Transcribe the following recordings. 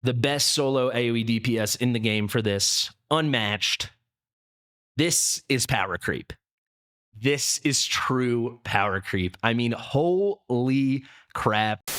the best solo AoE DPS in the game for this, unmatched. This is power creep. This is true power creep. I mean, holy crap.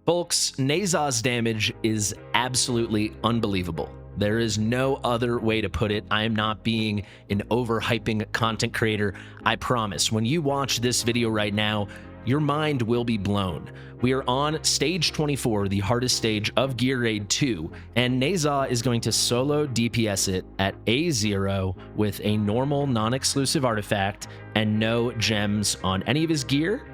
Folks, Ne Zha's damage is absolutely unbelievable. There is no other way to put it. I am not being an overhyping content creator. I promise. When you watch this video right now, your mind will be blown. We are on stage 24, the hardest stage of Gear Raid 2, and Ne Zha is going to solo DPS it at A0 with a normal non-exclusive artifact and no gems on any of his gear,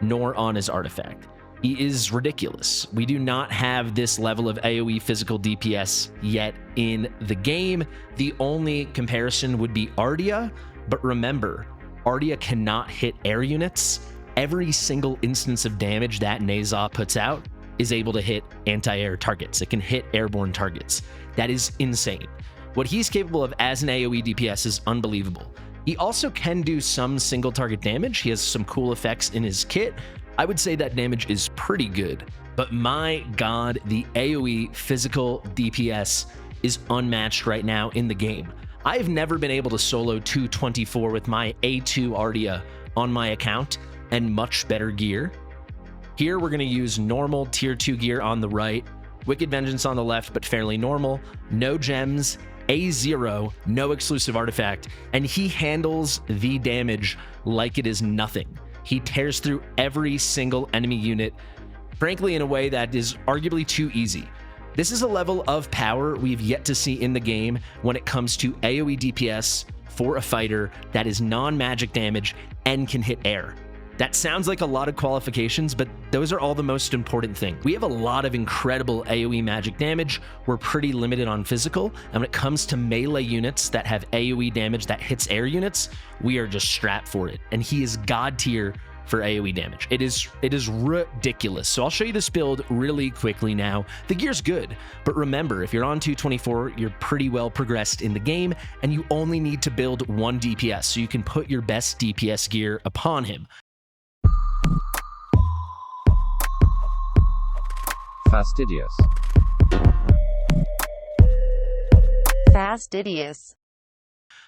nor on his artifact. He is ridiculous. We do not have this level of AoE physical DPS yet in the game. The only comparison would be Ardia, but remember, Ardia cannot hit air units. Every single instance of damage that Ne Zha puts out is able to hit anti-air targets. It can hit airborne targets. That is insane. What he's capable of as an AoE DPS is unbelievable. He also can do some single target damage. He has some cool effects in his kit. I would say that damage is pretty good, but my God, the AoE physical DPS is unmatched right now in the game. I've never been able to solo 224 with my A2 Ardia on my account and much better gear. Here we're going to use normal tier 2 gear on the right, Wicked Vengeance on the left, but fairly normal, no gems, A0, no exclusive artifact, and he handles the damage like it is nothing. He tears through every single enemy unit, frankly in a way that is arguably too easy. This is a level of power we've yet to see in the game when it comes to AoE DPS for a fighter that is non-magic damage and can hit air. That sounds like a lot of qualifications, but those are all the most important thing. We have a lot of incredible AoE magic damage. We're pretty limited on physical, and when it comes to melee units that have AoE damage that hits air units, we are just strapped for it. And he is god tier for AoE damage. It is ridiculous. So I'll show you this build really quickly now. The gear's good, but remember, if you're on 224, you're pretty well progressed in the game, and you only need to build one DPS, so you can put your best DPS gear upon him. Fastidious. Fastidious.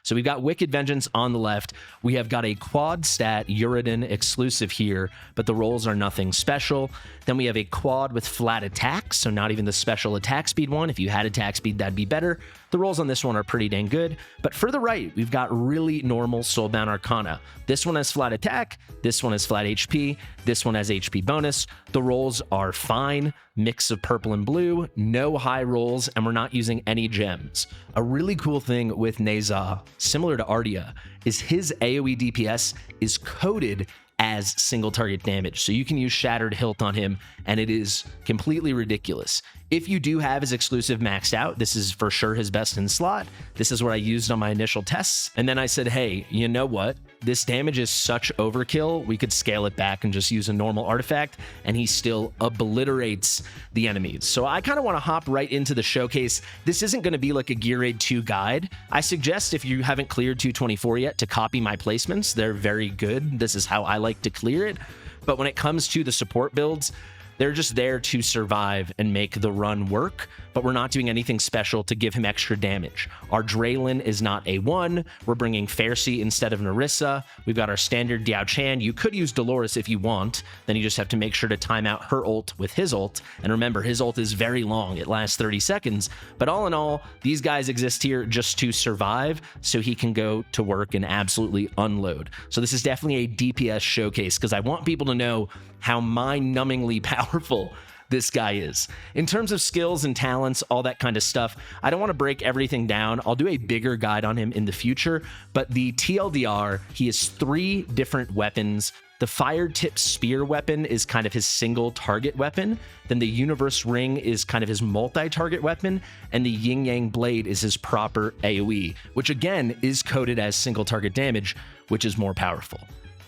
So we've got Wicked Vengeance on the left. We have got a quad stat Uridan exclusive here, but the rolls are nothing special. Then we have a quad with flat attack, so not even the special attack speed one. If you had attack speed, that'd be better. The rolls on this one are pretty dang good. But further right, we've got really normal Soulbound Arcana. This one has flat attack, this one has flat HP, this one has HP bonus. The rolls are fine, mix of purple and blue, no high rolls, and we're not using any gems. A really cool thing with Ne Zha, similar to Ardia, is his AoE DPS is coded as single target damage. So you can use Shattered Hilt on him, and it is completely ridiculous. If you do have his exclusive maxed out, this is for sure his best in slot. This is what I used on my initial tests. And then I said, hey, you know what? This damage is such overkill, we could scale it back and just use a normal artifact, and he still obliterates the enemies. So I kind of want to hop right into the showcase. This isn't going to be like a Gear Raid 2 guide. I suggest if you haven't cleared 224 yet to copy my placements. They're very good. This is how I like to clear it. But when it comes to the support builds, they're just there to survive and make the run work, but we're not doing anything special to give him extra damage. Our Draylin is not A1. We're bringing Faircy instead of Narissa. We've got our standard Diao Chan. You could use Dolores if you want. Then you just have to make sure to time out her ult with his ult. And remember, his ult is very long. It lasts 30 seconds. But all in all, these guys exist here just to survive so he can go to work and absolutely unload. So this is definitely a DPS showcase because I want people to know how mind-numbingly powerful this guy is. In terms of skills and talents, all that kind of stuff, I don't want to break everything down. I'll do a bigger guide on him in the future, but the TLDR, he has 3 different weapons. The Fire Tip Spear weapon is kind of his single target weapon. Then the Universe Ring is kind of his multi-target weapon. And the Yin Yang Blade is his proper AoE, which again is coded as single target damage, which is more powerful.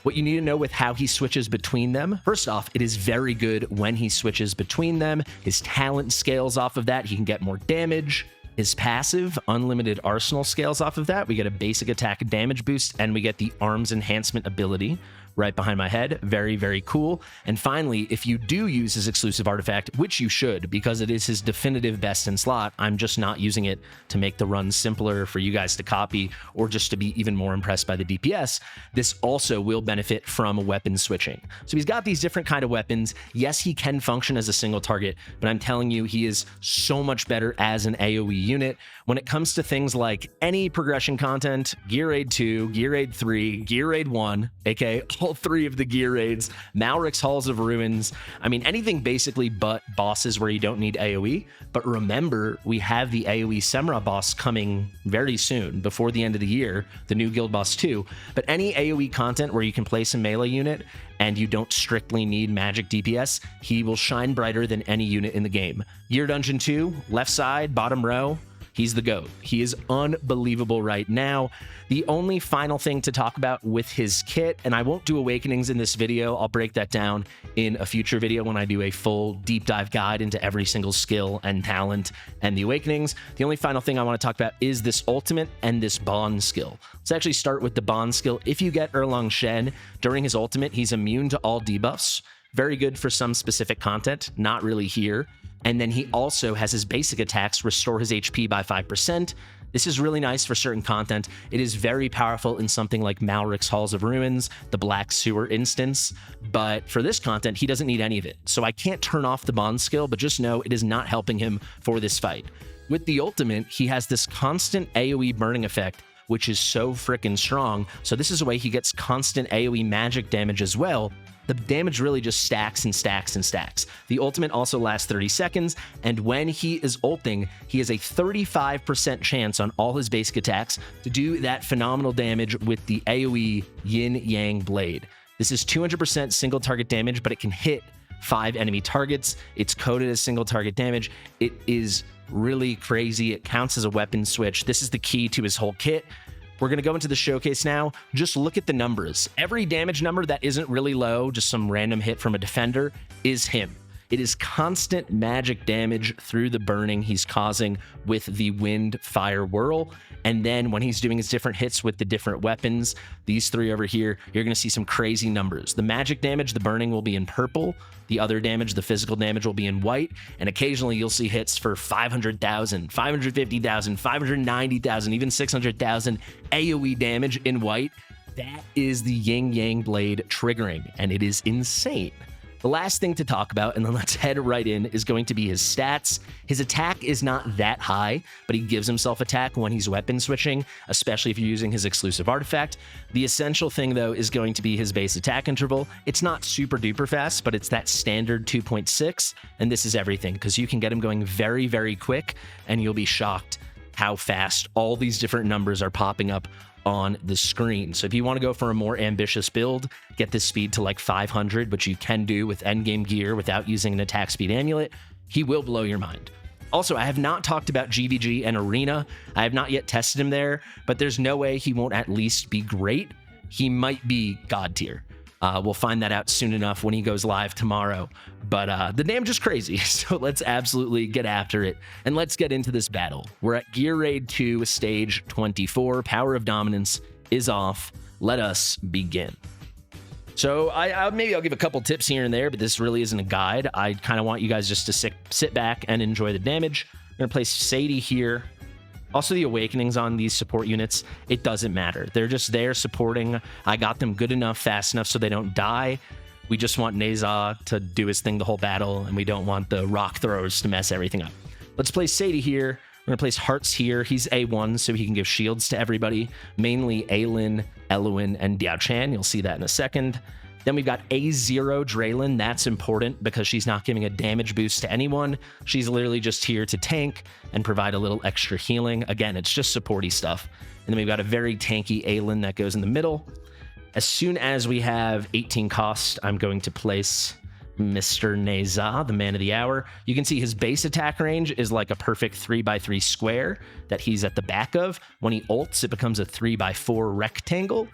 What you need to know with how he switches between them, first off, it is very good when he switches between them. His talent scales off of that. He can get more damage. His passive, Unlimited Arsenal, scales off of that. We get a basic attack damage boost, and we get the Arms Enhancement ability. right behind my head. Very, very cool. And finally, if you do use his exclusive artifact, which you should, because it is his definitive best in slot, I'm just not using it to make the run simpler for you guys to copy or just to be even more impressed by the DPS. This also will benefit from weapon switching. So he's got these different kind of weapons. Yes, he can function as a single target, but I'm telling you, he is so much better as an AoE unit. When it comes to things like any progression content, Gear Raid 2, Gear Raid 3, Gear Raid 1, aka all 3 of the Gear Raids, Malric's Halls of Ruins, I mean, anything basically but bosses where you don't need AoE. But remember, we have the AoE Semra boss coming very soon, before the end of the year, the new guild boss too. But any AoE content where you can place a melee unit and you don't strictly need magic DPS, he will shine brighter than any unit in the game. Gear Dungeon 2, left side, bottom row, he's the GOAT. He is unbelievable right now. The only final thing to talk about with his kit, and I won't do Awakenings in this video, I'll break that down in a future video when I do a full deep dive guide into every single skill and talent and the Awakenings. The only final thing I want to talk about is this ultimate and this bond skill. Let's actually start with the bond skill. If you get Erlang Shen during his ultimate, he's immune to all debuffs. Very good for some specific content, not really here. And then he also has his basic attacks restore his HP by 5%. This is really nice for certain content. It is very powerful in something like Malric's Halls of Ruins, the Black Sewer instance, but for this content, he doesn't need any of it. So I can't turn off the bond skill, but just know it is not helping him for this fight. With the ultimate, he has this constant AoE burning effect, which is so freaking strong. So this is a way he gets constant AoE magic damage as well. The damage really just stacks and stacks and stacks. The ultimate also lasts 30 seconds, and when he is ulting, he has a 35% chance on all his basic attacks to do that phenomenal damage with the AoE Yin Yang Blade. This is 200% single target damage, but it can hit 5 enemy targets. It's coded as single target damage. It is really crazy. It counts as a weapon switch. This is the key to his whole kit. We're going to go into the showcase now. Just look at the numbers. Every damage number that isn't really low, just some random hit from a defender, is him. It is constant magic damage through the burning he's causing with the wind, fire, whirl. And then when he's doing his different hits with the different weapons, these 3 over here, you're going to see some crazy numbers. The magic damage, the burning, will be in purple. The other damage, the physical damage, will be in white. And occasionally you'll see hits for 500,000, 550,000, 590,000, even 600,000 AoE damage in white. That is the Yin Yang Blade triggering, and it is insane. The last thing to talk about, and then let's head right in, is going to be his stats. His attack is not that high, but he gives himself attack when he's weapon switching, especially if you're using his exclusive artifact. The essential thing, though, is going to be his base attack interval. It's not super duper fast, but it's that standard 2.6, and this is everything, because you can get him going very, very quick, and you'll be shocked how fast all these different numbers are popping up on the screen. So if you want to go for a more ambitious build, get this speed to like 500, which you can do with endgame gear without using an attack speed amulet, he will blow your mind. Also, I have not talked about GVG and Arena. I have not yet tested him there, but there's no way he won't at least be great. He might be God tier. We'll find that out soon enough when he goes live tomorrow. But the damage is crazy, so let's absolutely get after it. And let's get into this battle. We're at Gear Raid 2, Stage 24. Power of Dominance is off. Let us begin. So maybe I'll give a couple tips here and there, but this really isn't a guide. I kind of want you guys just to sit back and enjoy the damage. I'm going to place Sadie here. Also, the Awakenings on these support units, it doesn't matter. They're just there supporting. I got them good enough, fast enough so they don't die. We just want Ne Zha to do his thing the whole battle, and we don't want the rock throwers to mess everything up. Let's place Sadie here. We're going to place Hearts here. He's A1, so he can give shields to everybody, mainly Aelin, Eluin, and Diao Chan. You'll see that in a second. Then we've got A0 Draylin. That's important because she's not giving a damage boost to anyone. She's literally just here to tank and provide a little extra healing. Again, it's just supporty stuff. And then we've got a very tanky Aelin that goes in the middle. As soon as we have 18 cost, I'm going to place Mr. Ne Zha, the man of the hour. You can see his base attack range is like a perfect 3x3 square that he's at the back of. When he ults, it becomes a 3x4 rectangle.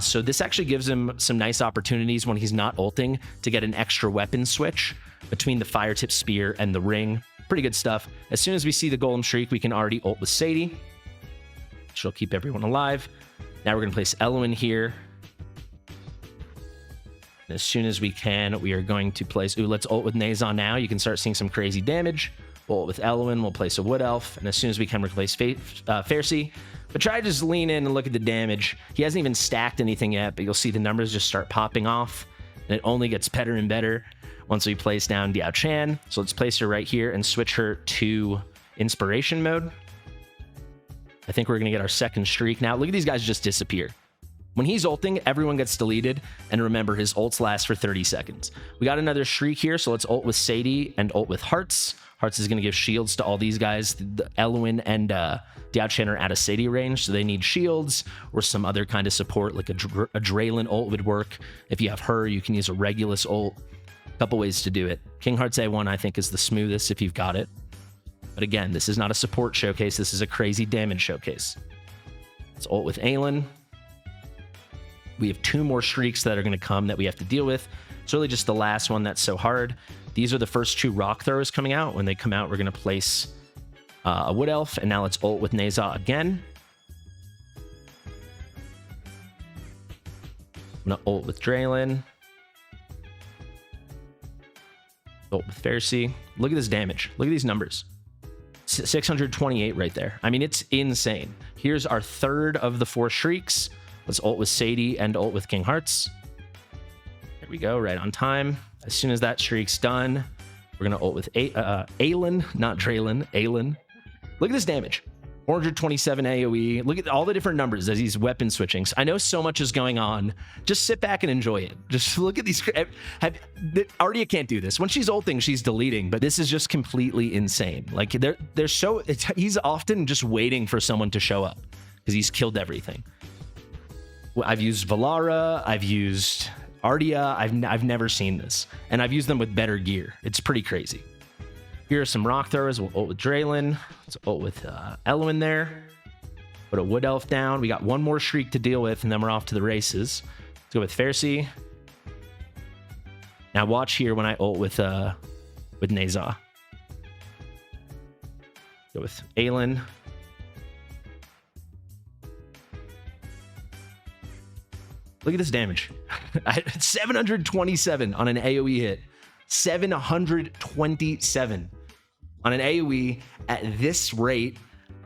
So this actually gives him some nice opportunities when he's not ulting to get an extra weapon switch between the fire tip spear and the ring. Pretty good stuff. As soon as we see the golem shriek, we can already ult with Sadie. She'll keep everyone alive. Now we're going to place Eluin here. And as soon as we can, we are going to place... Ooh, let's ult with Ne Zha now. You can start seeing some crazy damage. We'll ult with Eloin. We'll place a Wood Elf. And as soon as we can, replace Faircy. But try to just lean in and look at the damage. He hasn't even stacked anything yet, but you'll see the numbers just start popping off. And it only gets better and better once we place down Diao Chan. So let's place her right here and switch her to Inspiration mode. I think we're going to get our second streak now. Look at these guys just disappear. When he's ulting, everyone gets deleted. And remember, his ults last for 30 seconds. We got another streak here, so let's ult with Sadie and ult with Hearts. Hearts is going to give shields to all these guys. The Eloin and Diao Chan are out of Sadie range, so they need shields or some other kind of support, like a Draylen ult would work. If you have her, you can use a Regulus ult. A couple ways to do it. King Hearts A1, I think, is the smoothest if you've got it. But again, this is not a support showcase. This is a crazy damage showcase. Let's ult with Aelin. We have 2 more streaks that are going to come that we have to deal with. It's really just the last one that's so hard. These are the first 2 rock throwers coming out. When they come out, we're going to place a Wood Elf. And now let's ult with Ne Zha again. I'm going to ult with Draylen. Ult with Faircy. Look at this damage. Look at these numbers. 628 right there. I mean, it's insane. Here's our third of the 4 shrieks. Let's ult with Sadie and ult with King Hearts. There we go, right on time. As soon as that streak's done, we're going to ult with Aelin, not Draylen, Aelin. Look at this damage. 427 AoE. Look at all the different numbers as he's weapon switching. I know so much is going on. Just sit back and enjoy it. Just look at these. Ardia can't do this. When she's ulting, she's deleting, but this is just completely insane. Like they're so... he's often just waiting for someone to show up because he's killed everything. I've used Valara. I've used Ardia. I've never seen this. And I've used them with better gear. It's pretty crazy. Here are some rock throwers. We'll ult with Draylen. Let's ult with Eloin there. Put a Wood Elf down. We got 1 more shriek to deal with, and then we're off to the races. Let's go with Faircy. Now watch here when I ult with Ne Zha. Go with Aelin. Look at this damage. 727 on an AoE hit. 727 on an AoE at this rate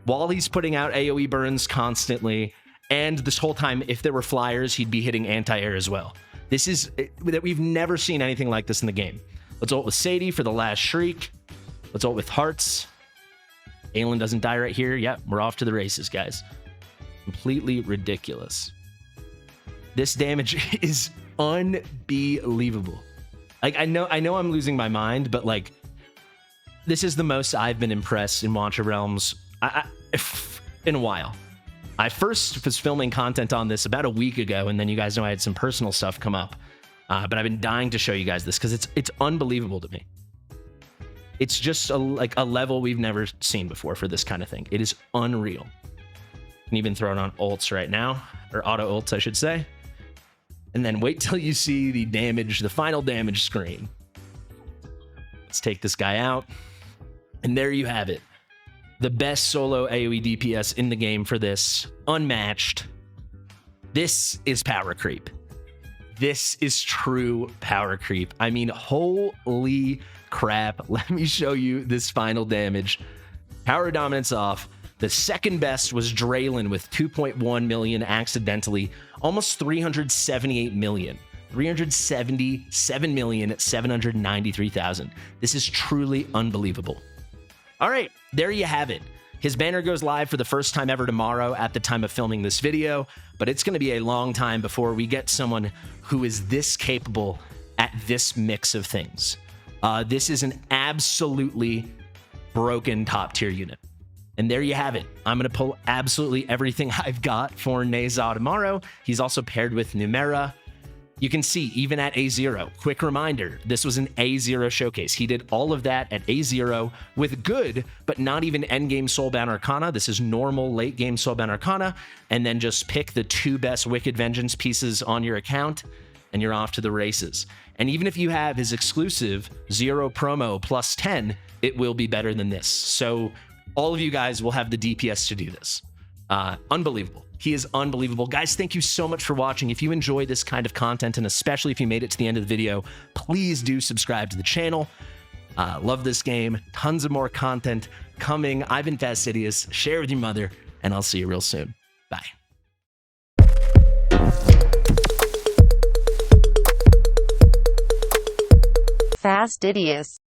while he's putting out AoE burns constantly. And this whole time, if there were flyers, he'd be hitting anti-air as well. This is that we've never seen anything like this in the game. Let's ult with Sadie for the last shriek. Let's ult with Hearts. Aelin doesn't die right here. Yep, we're off to the races, guys. Completely ridiculous. This damage is unbelievable. Like, I know I'm losing my mind, but like, this is the most I've been impressed in Wancha Realms in a while. I first was filming content on this about a week ago, and then you guys know I had some personal stuff come up. But I've been dying to show you guys this because it's unbelievable to me. It's just like a level we've never seen before for this kind of thing. It is unreal. You can even throw it on ults right now, or auto ults, I should say. And then wait till you see the damage, the final damage screen. Let's take this guy out. And there you have it. The best solo AoE DPS in the game for this. Unmatched. This is power creep. This is true power creep. I mean, holy crap. Let me show you this final damage. Power dominance off. The second best was Draylen with 2.1 million accidentally. Almost 378 million. 377,793,000. This is truly unbelievable. All right, there you have it. His banner goes live for the first time ever tomorrow at the time of filming this video, but it's going to be a long time before we get someone who is this capable at this mix of things. This is an absolutely broken top tier unit. And there you have it. I'm going to pull absolutely everything I've got for Ne Zha tomorrow. He's also paired with Numera. You can see, even at A0, quick reminder, this was an A0 showcase. He did all of that at A0 with good, but not even endgame Soulbound Arcana. This is normal late game Soulbound Arcana. And then just pick the 2 best Wicked Vengeance pieces on your account, and you're off to the races. And even if you have his exclusive 0 promo plus 10, it will be better than this. So all of you guys will have the DPS to do this. Unbelievable. He is unbelievable. Guys, thank you so much for watching. If you enjoy this kind of content, and especially if you made it to the end of the video, please do subscribe to the channel. Love this game. Tons of more content coming. I've been Fastidious. Share with your mother, and I'll see you real soon. Bye. Fastidious.